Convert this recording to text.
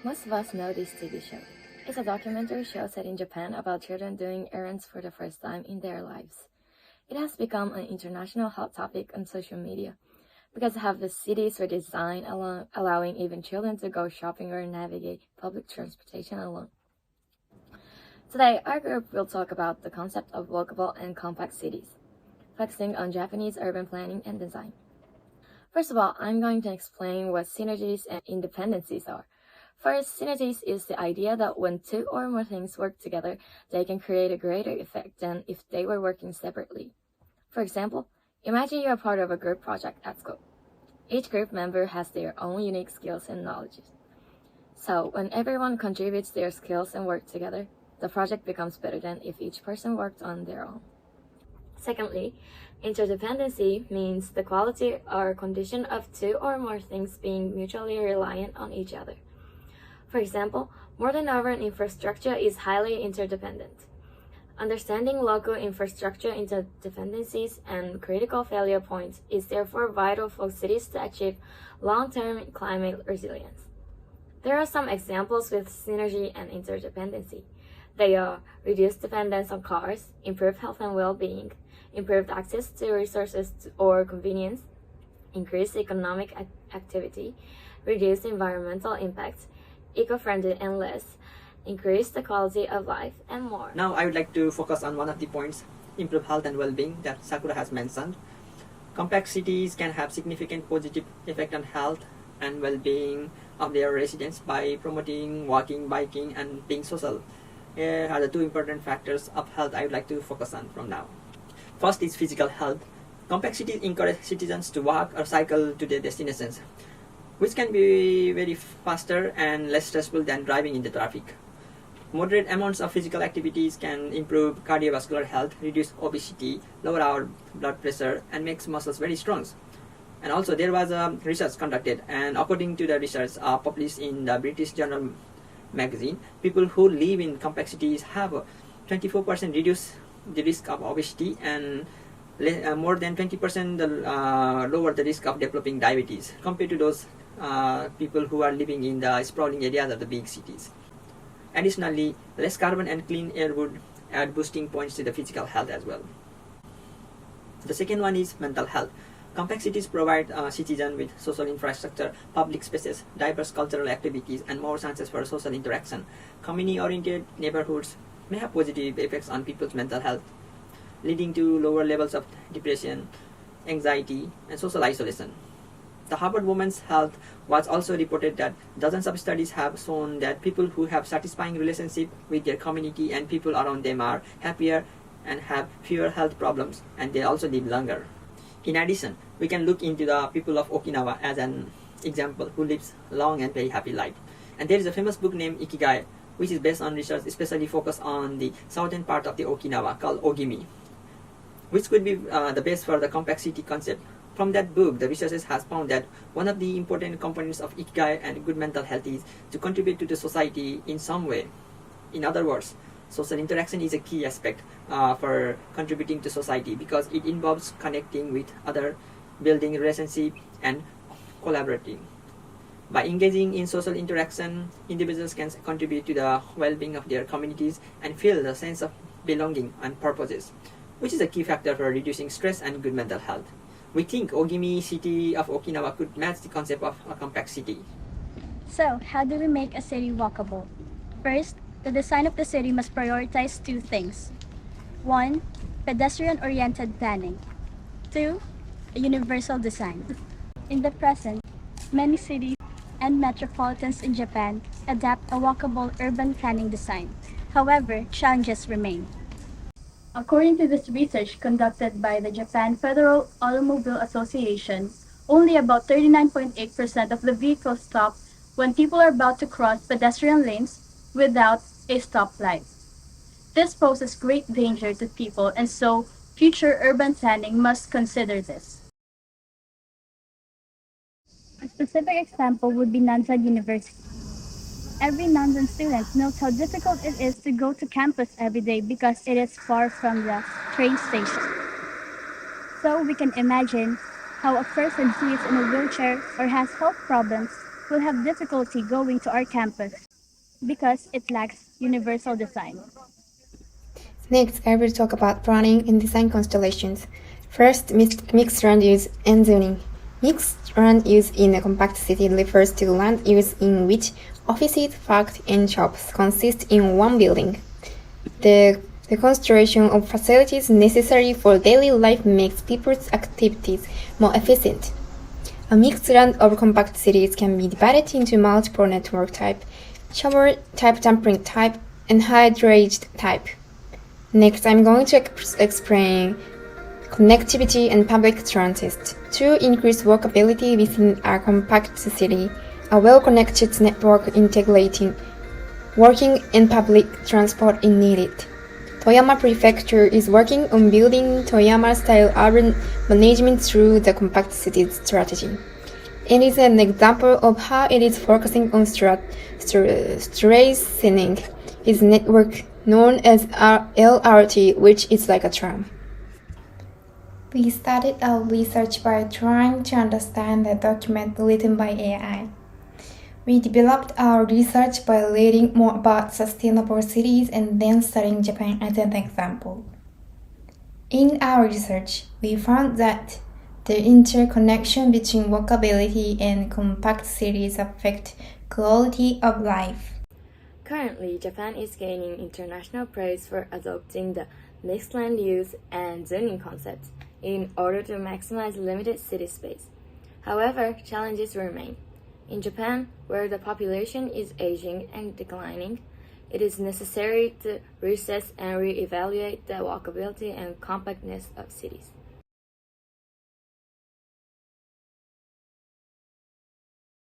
Most of us know this TV show. It's a documentary show set in Japan about children doing errands for the first time in their lives. It has become an international hot topic on social media because half the cities were designed allowing even children to go shopping or navigate public transportation alone. Today, our group will talk about the concept of walkable and compact cities, focusing on Japanese urban planning and design. First of all, I'm going to explain what synergies and independencies are. First, synergies is the idea that when two or more things work together, they can create a greater effect than if they were working separately. For example, imagine you're part of a group project at school. Each group member has their own unique skills and knowledge. So, when everyone contributes their skills and work together, the project becomes better than if each person worked on their own. Secondly, interdependency means the quality or condition of two or more things being mutually reliant on each other. For example, modern urban infrastructure is highly interdependent. Understanding local infrastructure interdependencies and critical failure points is therefore vital for cities to achieve long-term climate resilience. There are some examples with synergy and interdependency. They are reduced dependence on cars, improved health and well-being, improved access to resources or convenience, increased economic activity, reduced environmental impacts, eco-friendly and less, increase the quality of life, and more. Now I would like to focus on one of the points, improve health and well-being, that Sakura has mentioned. Compact cities can have significant positive effect on health and well-being of their residents by promoting walking, biking, and being social. Here are the two important factors of health I would like to focus on from now. First is physical health. Compact cities encourage citizens to walk or cycle to their destinations, which can be very faster and less stressful than driving in the traffic. Moderate amounts of physical activities can improve cardiovascular health, reduce obesity, lower our blood pressure, and makes muscles very strong. And also there was a research conducted, and according to the research published in the British Journal magazine, people who live in compact cities have 24% reduce the risk of obesity and more than 20% lower the risk of developing diabetes compared to those people who are living in the sprawling areas of the big cities. Additionally, less carbon and clean air would add boosting points to the physical health as well. The second one is mental health. Compact cities provide citizens with social infrastructure, public spaces, diverse cultural activities, and more chances for social interaction. Community-oriented neighborhoods may have positive effects on people's mental health, leading to lower levels of depression, anxiety, and social isolation. The Harvard Women's Health Watch also reported that dozens of studies have shown that people who have satisfying relationship with their community and people around them are happier and have fewer health problems, and they also live longer. In addition, we can look into the people of Okinawa as an example who lives long and very happy life. And there is a famous book named Ikigai, which is based on research especially focused on the southern part of the Okinawa called Ogimi, which could be the base for the compact city concept. From that book, the researchers has found that one of the important components of Ikigai and good mental health is to contribute to the society in some way. In other words, social interaction is a key aspect for contributing to society because it involves connecting with other, building relationship, and collaborating. By engaging in social interaction, individuals can contribute to the well-being of their communities and feel the sense of belonging and purposes, which is a key factor for reducing stress and good mental health. We think Ogimi city of Okinawa could match the concept of a compact city. So, how do we make a city walkable? First, the design of the city must prioritize two things. 1. Pedestrian-oriented planning. 2. A universal design. In the present, many cities and metropolitans in Japan adapt a walkable urban planning design. However, challenges remain. According to this research conducted by the Japan Federal Automobile Association, only about 39.8% of the vehicles stop when people are about to cross pedestrian lanes without a stoplight. This poses great danger to people, and so future urban planning must consider this. A specific example would be Nanzan University. Every Nanzan student knows how difficult it is to go to campus every day because it is far from the train station. So we can imagine how a person who is in a wheelchair or has health problems will have difficulty going to our campus because it lacks universal design. Next, I will talk about planning and design constellations. First, mixed land use and zoning. Mixed land use in a compact city refers to land use in which offices, factories, and shops consist in one building. The constellation of facilities necessary for daily life makes people's activities more efficient. A mixed land of compact cities can be divided into multiple network type, shower type, dumping type, and high-drainage type. Next, I'm going to explain connectivity and public transit. To increase walkability within a compact city, a well-connected network integrating working and public transport is needed. Toyama Prefecture is working on building Toyama-style urban management through the compact city strategy. It is an example of how it is focusing on strengthening its network known as LRT, which is like a tram. We started our research by trying to understand the document written by AI. We developed our research by reading more about sustainable cities and then studying Japan as an example. In our research, we found that the interconnection between walkability and compact cities affect quality of life. Currently, Japan is gaining international praise for adopting the mixed land use and zoning concepts in order to maximize limited city space. However, challenges remain. In Japan, where the population is aging and declining, it is necessary to reassess and re-evaluate the walkability and compactness of cities.